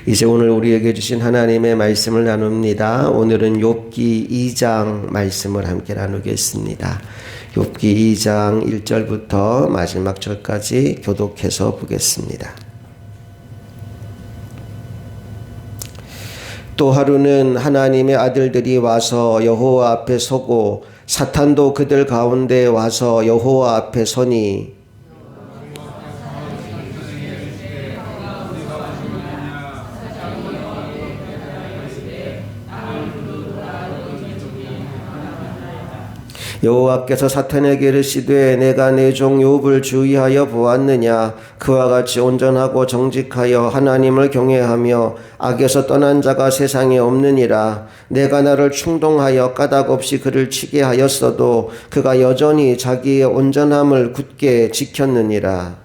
이제 오늘 우리에게 주신 하나님의 말씀을 나눕니다. 오늘은 욥기 2장 말씀을 함께 나누겠습니다. 욥기 2장 1절부터 마지막 절까지 교독해서 보겠습니다. 또 하루는 하나님의 아들들이 와서 여호와 앞에 서고 사탄도 그들 가운데 와서 여호와 앞에 서니 여호와께서 사탄에게 이르시되 내가 내 종 욥을 주의하여 보았느냐. 그와 같이 온전하고 정직하여 하나님을 경외하며 악에서 떠난 자가 세상에 없느니라. 내가 나를 충동하여 까닭없이 그를 치게 하였어도 그가 여전히 자기의 온전함을 굳게 지켰느니라.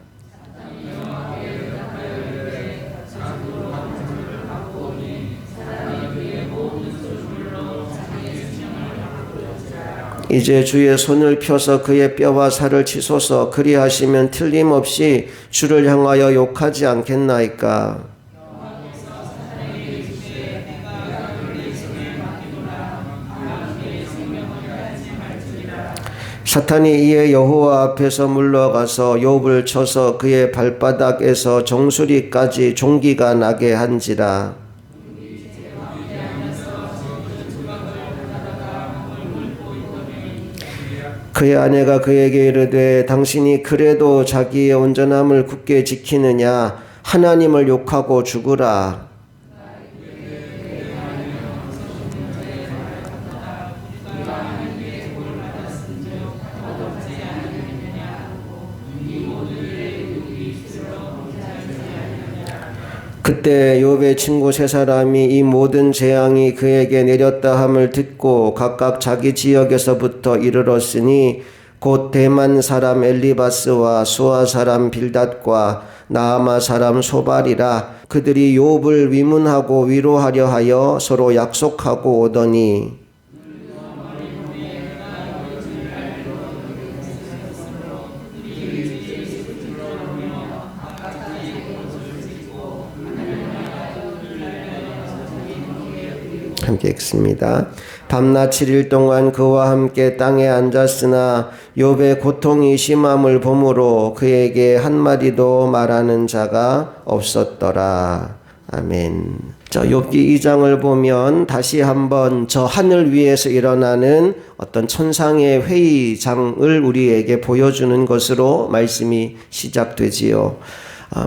이제 주의 손을 펴서 그의 뼈와 살을 치소서. 그리하시면 틀림없이 주를 향하여 욕하지 않겠나이까. 사탄이 이에 여호와 앞에서 물러가서 욥을 쳐서 그의 발바닥에서 정수리까지 종기가 나게 한지라. 그의 아내가 그에게 이르되 당신이 그래도 자기의 온전함을 굳게 지키느냐. 하나님을 욕하고 죽으라. 그때 욥의 친구 세 사람이 이 모든 재앙이 그에게 내렸다 함을 듣고 각각 자기 지역에서부터 이르렀으니 곧 대만 사람 엘리바스와 수아 사람 빌닷과 나아마 사람 소발이라. 그들이 욥을 위문하고 위로하려 하여 서로 약속하고 오더니 함께 읽습니다. 밤낮 7일 동안 그와 함께 땅에 앉았으나 욥의 고통이 심함을 보므로 그에게 한마디도 말하는 자가 없었더라. 아멘. 욥기 2장을 보면 다시 한번 저 하늘 위에서 일어나는 어떤 천상의 회의장을 우리에게 보여주는 것으로 말씀이 시작되지요.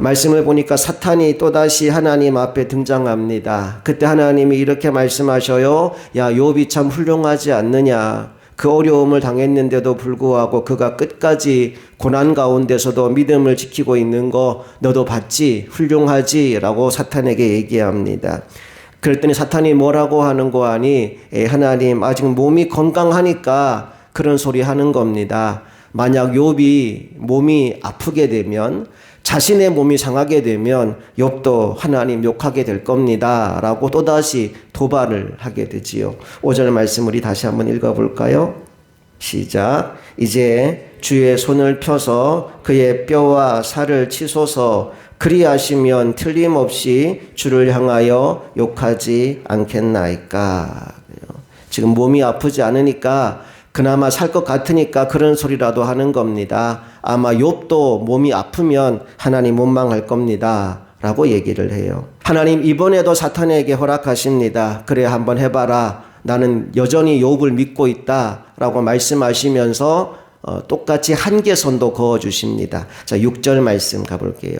말씀을 보니까 사탄이 또다시 하나님 앞에 등장합니다. 그때 하나님이 이렇게 말씀하셔요. 야, 욥이 참 훌륭하지 않느냐. 그 어려움을 당했는데도 불구하고 그가 끝까지 고난 가운데서도 믿음을 지키고 있는 거 너도 봤지? 훌륭하지? 라고 사탄에게 얘기합니다. 그랬더니 사탄이 뭐라고 하는 거 아니? 하나님 아직 몸이 건강하니까 그런 소리 하는 겁니다. 만약 욥이 몸이 아프게 되면 자신의 몸이 상하게 되면 욥도 하나님 욕하게 될 겁니다. 라고 또다시 도발을 하게 되지요. 5절 말씀 우리 다시 한번 읽어볼까요? 시작. 이제 주의 손을 펴서 그의 뼈와 살을 치소서. 그리하시면 틀림없이 주를 향하여 욕하지 않겠나이까. 지금 몸이 아프지 않으니까 그나마 살 것 같으니까 그런 소리라도 하는 겁니다. 아마 욥도 몸이 아프면 하나님 원망할 겁니다. 라고 얘기를 해요. 하나님 이번에도 사탄에게 허락하십니다. 그래 한번 해봐라. 나는 여전히 욥을 믿고 있다. 라고 말씀하시면서 똑같이 한계선도 그어주십니다. 자, 6절 말씀 가볼게요.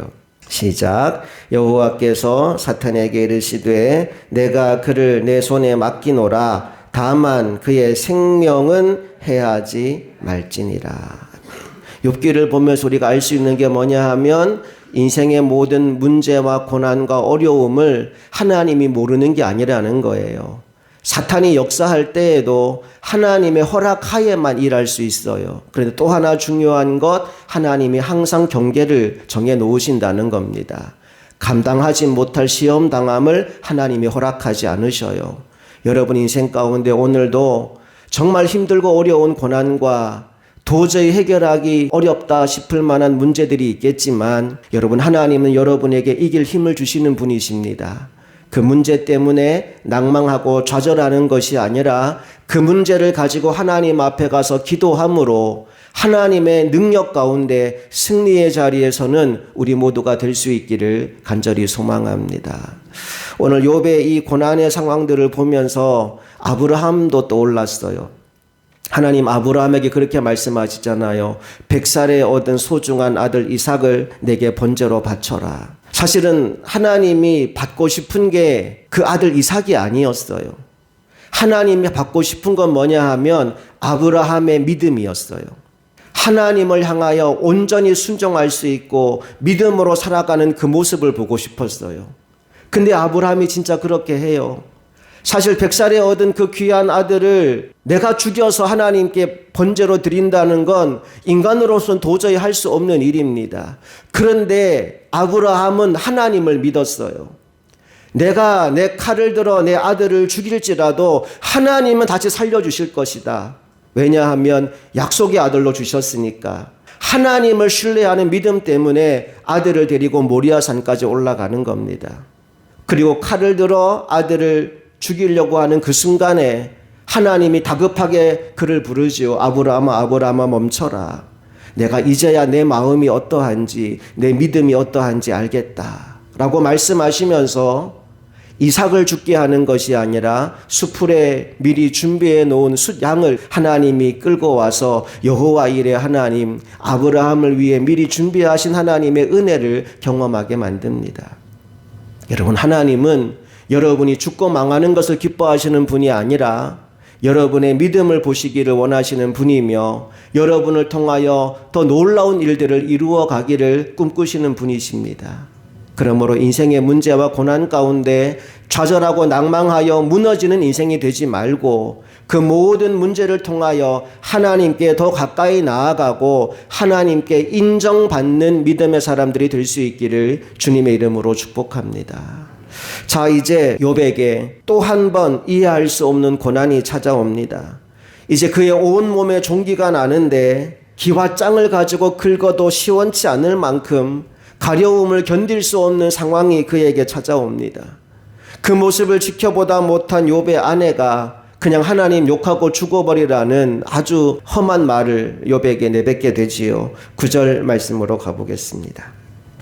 시작. 여호와께서 사탄에게 이르시되 내가 그를 내 손에 맡기노라. 다만 그의 생명은 해하지 말지니라. 욥기를 보면서 우리가 알 수 있는 게 뭐냐 하면 인생의 모든 문제와 고난과 어려움을 하나님이 모르는 게 아니라는 거예요. 사탄이 역사할 때에도 하나님의 허락하에만 일할 수 있어요. 그런데 또 하나 중요한 것, 하나님이 항상 경계를 정해 놓으신다는 겁니다. 감당하지 못할 시험 당함을 하나님이 허락하지 않으셔요. 여러분 인생 가운데 오늘도 정말 힘들고 어려운 고난과 도저히 해결하기 어렵다 싶을 만한 문제들이 있겠지만 여러분 하나님은 여러분에게 이길 힘을 주시는 분이십니다. 그 문제 때문에 낭망하고 좌절하는 것이 아니라 그 문제를 가지고 하나님 앞에 가서 기도함으로 하나님의 능력 가운데 승리의 자리에서는 우리 모두가 될 수 있기를 간절히 소망합니다. 오늘 욥의 이 고난의 상황들을 보면서 아브라함도 떠올랐어요. 하나님 아브라함에게 그렇게 말씀하시잖아요. 100살에 얻은 소중한 아들 이삭을 내게 번제로 바쳐라. 사실은 하나님이 받고 싶은 게 그 아들 이삭이 아니었어요. 하나님이 받고 싶은 건 뭐냐 하면 아브라함의 믿음이었어요. 하나님을 향하여 온전히 순종할 수 있고 믿음으로 살아가는 그 모습을 보고 싶었어요. 근데 아브라함이 진짜 그렇게 해요. 사실 100살에 얻은 그 귀한 아들을 내가 죽여서 하나님께 번제로 드린다는 건 인간으로서는 도저히 할 수 없는 일입니다. 그런데 아브라함은 하나님을 믿었어요. 내가 내 칼을 들어 내 아들을 죽일지라도 하나님은 다시 살려주실 것이다. 왜냐하면 약속의 아들로 주셨으니까. 하나님을 신뢰하는 믿음 때문에 아들을 데리고 모리아산까지 올라가는 겁니다. 그리고 칼을 들어 아들을 죽이려고 하는 그 순간에 하나님이 다급하게 그를 부르지요. 아브라함아, 아브라함아, 멈춰라. 내가 이제야 내 마음이 어떠한지, 내 믿음이 어떠한지 알겠다. 라고 말씀하시면서 이삭을 죽게 하는 것이 아니라 수풀에 미리 준비해 놓은 숫양을 하나님이 끌고 와서 여호와 이레 하나님, 아브라함을 위해 미리 준비하신 하나님의 은혜를 경험하게 만듭니다. 여러분, 하나님은 여러분이 죽고 망하는 것을 기뻐하시는 분이 아니라 여러분의 믿음을 보시기를 원하시는 분이며 여러분을 통하여 더 놀라운 일들을 이루어 가기를 꿈꾸시는 분이십니다. 그러므로 인생의 문제와 고난 가운데 좌절하고 낭망하여 무너지는 인생이 되지 말고 그 모든 문제를 통하여 하나님께 더 가까이 나아가고 하나님께 인정받는 믿음의 사람들이 될 수 있기를 주님의 이름으로 축복합니다. 자, 이제 욥에게 또 한 번 이해할 수 없는 고난이 찾아옵니다. 이제 그의 온 몸에 종기가 나는데 기와장을 가지고 긁어도 시원치 않을 만큼 가려움을 견딜 수 없는 상황이 그에게 찾아옵니다. 그 모습을 지켜보다 못한 욥의 아내가 그냥 하나님 욕하고 죽어버리라는 아주 험한 말을 욥에게 내뱉게 되지요. 9절 말씀으로 가보겠습니다.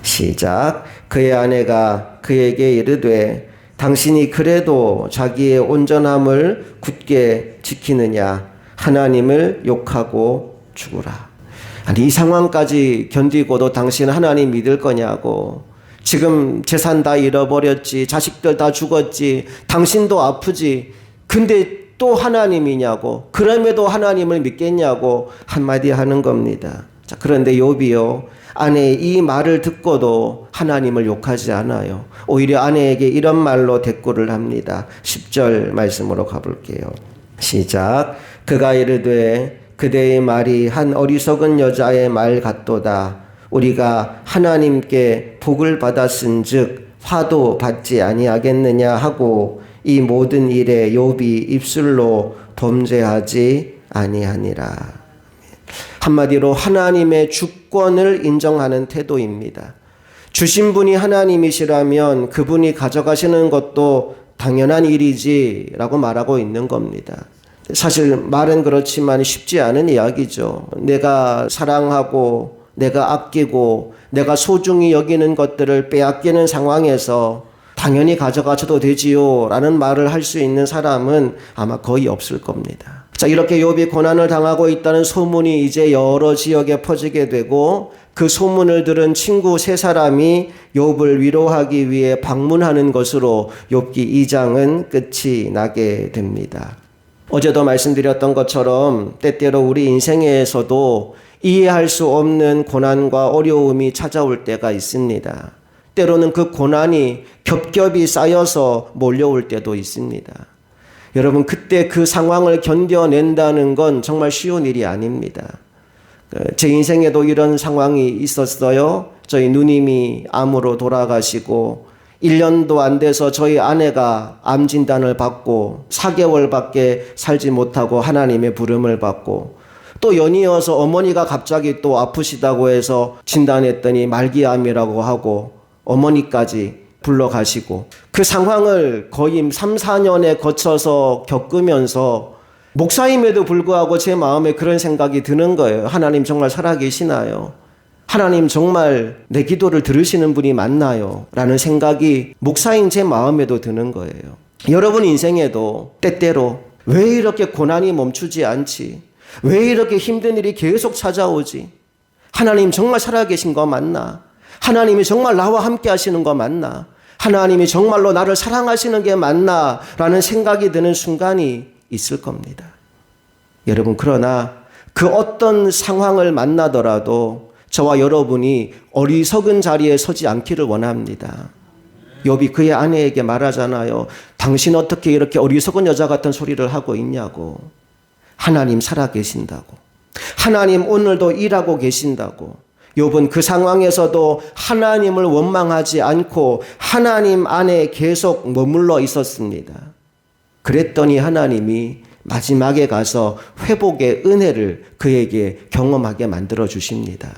시작. 그의 아내가 그에게 이르되 당신이 그래도 자기의 온전함을 굳게 지키느냐? 하나님을 욕하고 죽으라. 아니, 이 상황까지 견디고도 당신 하나님 믿을 거냐고. 지금 재산 다 잃어버렸지, 자식들 다 죽었지, 당신도 아프지. 근데 또 하나님이냐고. 그럼에도 하나님을 믿겠냐고 한마디 하는 겁니다. 자, 그런데 욥이요, 아내의 이 말을 듣고도 하나님을 욕하지 않아요. 오히려 아내에게 이런 말로 대꾸를 합니다. 10절 말씀으로 가볼게요. 시작. 그가 이르되 그대의 말이 한 어리석은 여자의 말 같도다. 우리가 하나님께 복을 받았은즉 화도 받지 아니하겠느냐 하고 이 모든 일에 욥이 입술로 범죄하지 아니하니라. 한마디로 하나님의 주권을 인정하는 태도입니다. 주신 분이 하나님이시라면 그분이 가져가시는 것도 당연한 일이지 라고 말하고 있는 겁니다. 사실 말은 그렇지만 쉽지 않은 이야기죠. 내가 사랑하고 내가 아끼고 내가 소중히 여기는 것들을 빼앗기는 상황에서 당연히 가져가셔도 되지요 라는 말을 할 수 있는 사람은 아마 거의 없을 겁니다. 자, 이렇게 욥이 고난을 당하고 있다는 소문이 이제 여러 지역에 퍼지게 되고 그 소문을 들은 친구 세 사람이 욥을 위로하기 위해 방문하는 것으로 욥기 2장은 끝이 나게 됩니다. 어제도 말씀드렸던 것처럼 때때로 우리 인생에서도 이해할 수 없는 고난과 어려움이 찾아올 때가 있습니다. 때로는 그 고난이 겹겹이 쌓여서 몰려올 때도 있습니다. 여러분, 그때 그 상황을 견뎌낸다는 건 정말 쉬운 일이 아닙니다. 제 인생에도 이런 상황이 있었어요. 저희 누님이 암으로 돌아가시고 1년도 안 돼서 저희 아내가 암 진단을 받고 4개월밖에 살지 못하고 하나님의 부름을 받고 또 연이어서 어머니가 갑자기 또 아프시다고 해서 진단했더니 말기암이라고 하고 어머니까지 불러가시고 그 상황을 거의 3, 4년에 거쳐서 겪으면서 목사임에도 불구하고 제 마음에 그런 생각이 드는 거예요. 하나님 정말 살아계시나요? 하나님 정말 내 기도를 들으시는 분이 맞나요? 라는 생각이 목사인 제 마음에도 드는 거예요. 여러분 인생에도 때때로 왜 이렇게 고난이 멈추지 않지? 왜 이렇게 힘든 일이 계속 찾아오지? 하나님 정말 살아계신 거 맞나? 하나님이 정말 나와 함께 하시는 거 맞나? 하나님이 정말로 나를 사랑하시는 게 맞나? 라는 생각이 드는 순간이 있을 겁니다. 여러분, 그러나 그 어떤 상황을 만나더라도 저와 여러분이 어리석은 자리에 서지 않기를 원합니다. 욥이 그의 아내에게 말하잖아요. 당신 어떻게 이렇게 어리석은 여자 같은 소리를 하고 있냐고. 하나님 살아계신다고. 하나님 오늘도 일하고 계신다고. 욥은 그 상황에서도 하나님을 원망하지 않고 하나님 안에 계속 머물러 있었습니다. 그랬더니 하나님이 마지막에 가서 회복의 은혜를 그에게 경험하게 만들어 주십니다.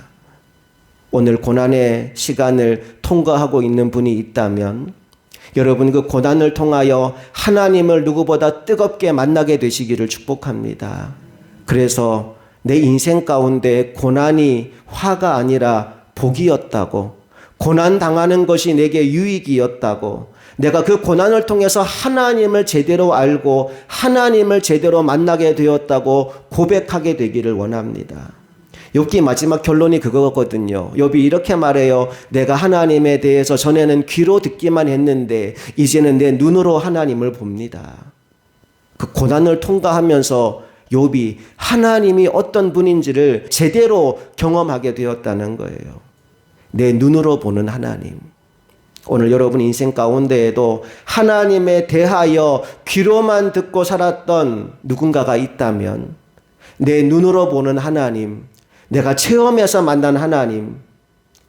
오늘 고난의 시간을 통과하고 있는 분이 있다면 여러분 그 고난을 통하여 하나님을 누구보다 뜨겁게 만나게 되시기를 축복합니다. 그래서 내 인생 가운데 고난이 화가 아니라 복이었다고, 고난 당하는 것이 내게 유익이었다고, 내가 그 고난을 통해서 하나님을 제대로 알고 하나님을 제대로 만나게 되었다고 고백하게 되기를 원합니다. 욥기 마지막 결론이 그거거든요. 욥이 이렇게 말해요. 내가 하나님에 대해서 전에는 귀로 듣기만 했는데 이제는 내 눈으로 하나님을 봅니다. 그 고난을 통과하면서 욥이 하나님이 어떤 분인지를 제대로 경험하게 되었다는 거예요. 내 눈으로 보는 하나님. 오늘 여러분 인생 가운데에도 하나님에 대하여 귀로만 듣고 살았던 누군가가 있다면 내 눈으로 보는 하나님, 내가 체험해서 만난 하나님,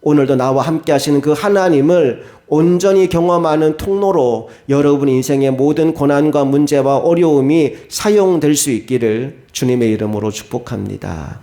오늘도 나와 함께 하시는 그 하나님을 온전히 경험하는 통로로 여러분 인생의 모든 고난과 문제와 어려움이 사용될 수 있기를 주님의 이름으로 축복합니다.